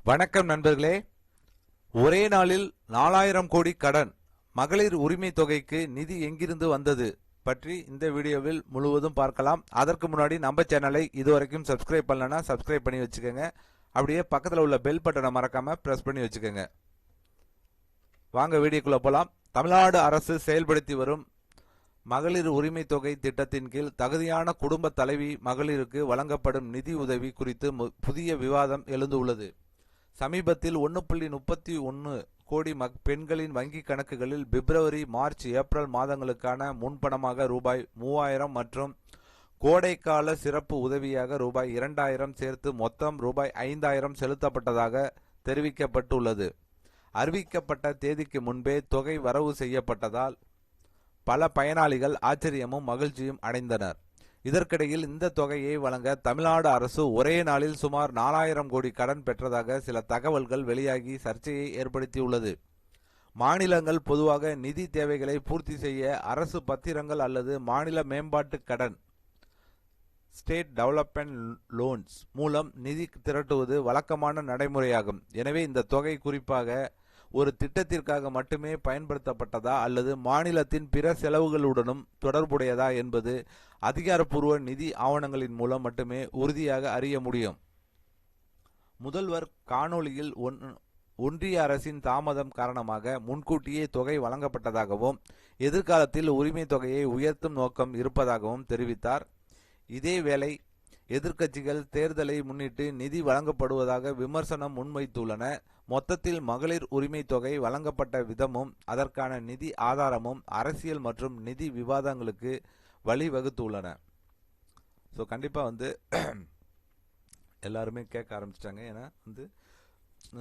வணக்கம் நண்பர்களே. ஒரே நாளில் 4000 கோடி கடன், மகளிர் உரிமை தொகைக்கு நிதி எங்கிருந்து வந்தது பற்றி இந்த வீடியோவில் முழுவதும் பார்க்கலாம். அதற்கு முன்னாடி நம்ம சேனலை இதுவரைக்கும் சப்ஸ்கிரைப் பண்ணலன்னா சப்ஸ்கிரைப் பண்ணி வச்சுக்கோங்க. அப்படியே பக்கத்தில் உள்ள பெல் பட்டனை மறக்காம பிரஸ் பண்ணி வச்சுக்கோங்க. வாங்க வீடியோக்குள்ள போலாம். தமிழ்நாடு அரசு செயல்படுத்தி வரும் மகளிர் உரிமை தொகை திட்டத்தின் கீழ் தகுதியான குடும்ப தலைவி மகளிருக்கு வழங்கப்படும் நிதி உதவி குறித்து புதிய விவாதம் எழுந்துள்ளது. சமீபத்தில் 1.31 கோடி பெண்களின் வங்கி கணக்குகளில் பிப்ரவரி, மார்ச், ஏப்ரல் மாதங்களுக்கான முன்பணமாக ரூபாய் 3000 மற்றும் கோடைக்கால சிறப்பு உதவியாக ரூபாய் 2000 சேர்த்து மொத்தம் ரூபாய் 5000 செலுத்தப்பட்டதாக தெரிவிக்கப்பட்டுள்ளது. அறிவிக்கப்பட்ட தேதிக்கு முன்பே தொகை வரவு செய்யப்பட்டதால் பல பயனாளிகள் ஆச்சரியமும் மகிழ்ச்சியும் அடைந்தனர். இதற்கிடையில் இந்த தொகையை வழங்க தமிழ்நாடு அரசு ஒரே நாளில் சுமார் 4000 கோடி கடன் பெற்றதாக சில தகவல்கள் வெளியாகி சர்ச்சையை ஏற்படுத்தியுள்ளது. மாநிலங்கள் பொதுவாக நிதி தேவைகளை பூர்த்தி செய்ய அரசு பத்திரங்கள் அல்லது மாநில மேம்பாட்டு கடன் ஸ்டேட் டெவலப்மெண்ட் லோன்ஸ் மூலம் நிதி திரட்டுவது வழக்கமான நடைமுறையாகும். எனவே இந்த தொகை குறிப்பாக ஒரு திட்டத்திற்காக மட்டுமே பயன்படுத்தப்பட்டதா அல்லது மாநிலத்தின் பிற செலவுகளுடனும் தொடர்புடையதா என்பது அதிகாரப்பூர்வ நிதி ஆவணங்களின் மூலம் மட்டுமே உறுதியாக அறிய முடியும். முதல்வர் காணொளியில் ஒன்றிய அரசின் தாமதம் காரணமாக முன்கூட்டியே தொகை வழங்கப்பட்டதாகவும் எதிர்காலத்தில் உரிமை தொகையை உயர்த்தும் நோக்கம் இருப்பதாகவும் தெரிவித்தார். இதேவேளை எதிர்க்கட்சிகள் தேர்தலை முன்னிட்டு நிதி வழங்கப்படுவதாக விமர்சனம் முன்வைத்துள்ளன. மொத்தத்தில் மகளிர் உரிமை தொகை வழங்கப்பட்ட விதமும் அதற்கான நிதி ஆதாரமும் அரசியல் மற்றும் நிதி விவாதங்களுக்கு வழிவகுத்துள்ளன. ஸோ கண்டிப்பாக எல்லாருமே கேட்க ஆரம்பிச்சிட்டாங்க. ஏன்னா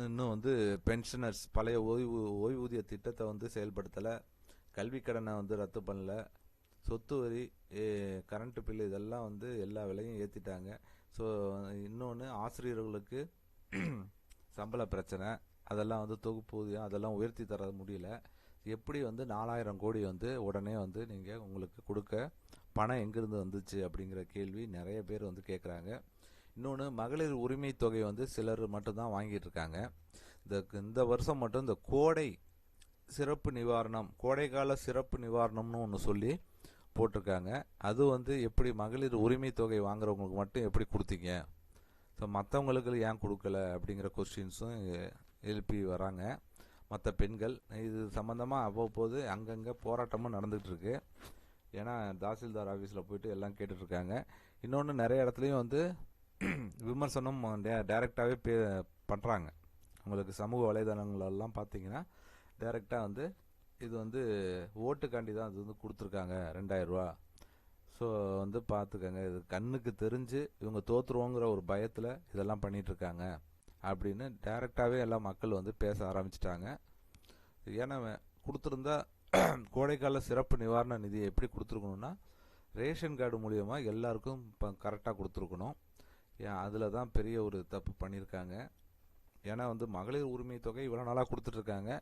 இன்னும் பென்ஷனர்ஸ் பழைய ஓய்வூதிய திட்டத்தை செயல்படுத்தலை, கல்வி கடனை ரத்து பண்ணல, சொத்து வரி, கரண்ட் பில்லு இதெல்லாம் எல்லா விலையும் ஏற்றிட்டாங்க. ஸோ இன்னொன்று ஆசிரியர்களுக்கு சம்பள பிரச்சனை, அதெல்லாம் தொகுப்பூதியம் அதெல்லாம் உயர்த்தி தர முடியல. எப்படி 4000 கோடி உடனே நீங்கள் உங்களுக்கு கொடுக்க பணம் எங்கிருந்து வந்துச்சு அப்படிங்கிற கேள்வி நிறைய பேர் கேட்குறாங்க. இன்னொன்று மகளிர் உரிமை தொகை சிலர் மட்டும்தான் வாங்கிட்டு இருக்காங்க. இந்த வருஷம் மட்டும் இந்த கோடை சிறப்பு நிவாரணம், கோடைக்கால சிறப்பு நிவாரணம்னு ஒன்று சொல்லி போட்டிருக்காங்க. அது எப்படி மகளிர் உரிமை தொகை வாங்குறவங்களுக்கு மட்டும் எப்படி கொடுத்தீங்க, ஸோ மற்றவங்களுக்கு ஏன் கொடுக்கல அப்படிங்கிற கொஸ்டின்ஸும் எழுப்பி வராங்க மற்ற பெண்கள். இது சம்மந்தமாக அவ்வப்போது அங்கங்கே போராட்டமும் நடந்துகிட்டு இருக்கு. ஏன்னா தாசில்தார் ஆஃபீஸில் போயிட்டு எல்லாம் கேட்டுட்ருக்காங்க. இன்னொன்று நிறைய இடத்துலையும் விமர்சனம் டைரெக்டாகவே பண்ணுறாங்க. உங்களுக்கு சமூக வலைதளங்களெல்லாம் பார்த்தீங்கன்னா டைரெக்டாக இது ஓட்டுக்காண்டி தான் அது கொடுத்துருக்காங்க 2000 ரூபா. ஸோ பார்த்துக்கங்க, இது கண்ணுக்கு தெரிஞ்சு இவங்க தோற்றுருவோங்கிற ஒரு பயத்தில் இதெல்லாம் பண்ணிகிட்ருக்காங்க அப்படின்னு டைரெக்டாகவே எல்லா மக்கள் பேச ஆரம்பிச்சிட்டாங்க. ஏன்னா கொடுத்துருந்தா கோடைக்கால சிறப்பு நிவாரண நிதியை எப்படி கொடுத்துருக்கணும்னா ரேஷன் கார்டு மூலியமாக எல்லாருக்கும் இப்போ கரெக்டாக கொடுத்துருக்கணும். அதில் தான் பெரிய ஒரு தப்பு பண்ணியிருக்காங்க. ஏன்னா மகளிர் உரிமை தொகை இவ்வளோ நாளாக கொடுத்துட்ருக்காங்க.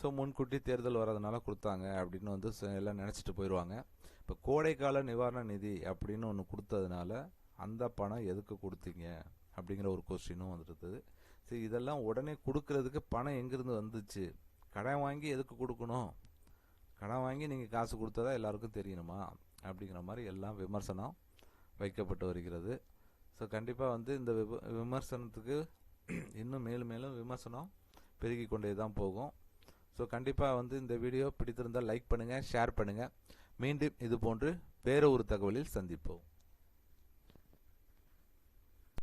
ஸோ முன்கூட்டி தேர்தல் வர்றதுனால கொடுத்தாங்க அப்படின்னு எல்லாம் நினச்சிட்டு போயிடுவாங்க. இப்போ கோடைக்கால நிவாரண நிதி அப்படின்னு ஒன்று கொடுத்ததுனால அந்த பணம் எதுக்கு கொடுத்தீங்க அப்படிங்கிற ஒரு கொஸ்டினும் இருக்குது. சரி, இதெல்லாம் உடனே கொடுக்கறதுக்கு பணம் எங்கேருந்து வந்துச்சு, கடன் வாங்கி எதுக்கு கொடுக்கணும், கடன் வாங்கி நீங்கள் காசு கொடுத்ததா எல்லாருக்கும் தெரியணுமா அப்படிங்கிற மாதிரி எல்லாம் விமர்சனம் வைக்கப்பட்டு வருகிறது. ஸோ கண்டிப்பாக இந்த விமர்சனத்துக்கு இன்னும் மேலும் மேலும் விமர்சனம் பெருகி கொண்டே தான் போகும். ஸோ கண்டிப்பாக இந்த வீடியோ பிடித்திருந்தால் லைக் பண்ணுங்கள், ஷேர் பண்ணுங்கள். மீண்டும் இது போன்று வேறு ஒரு தகவலில் சந்திப்போம்.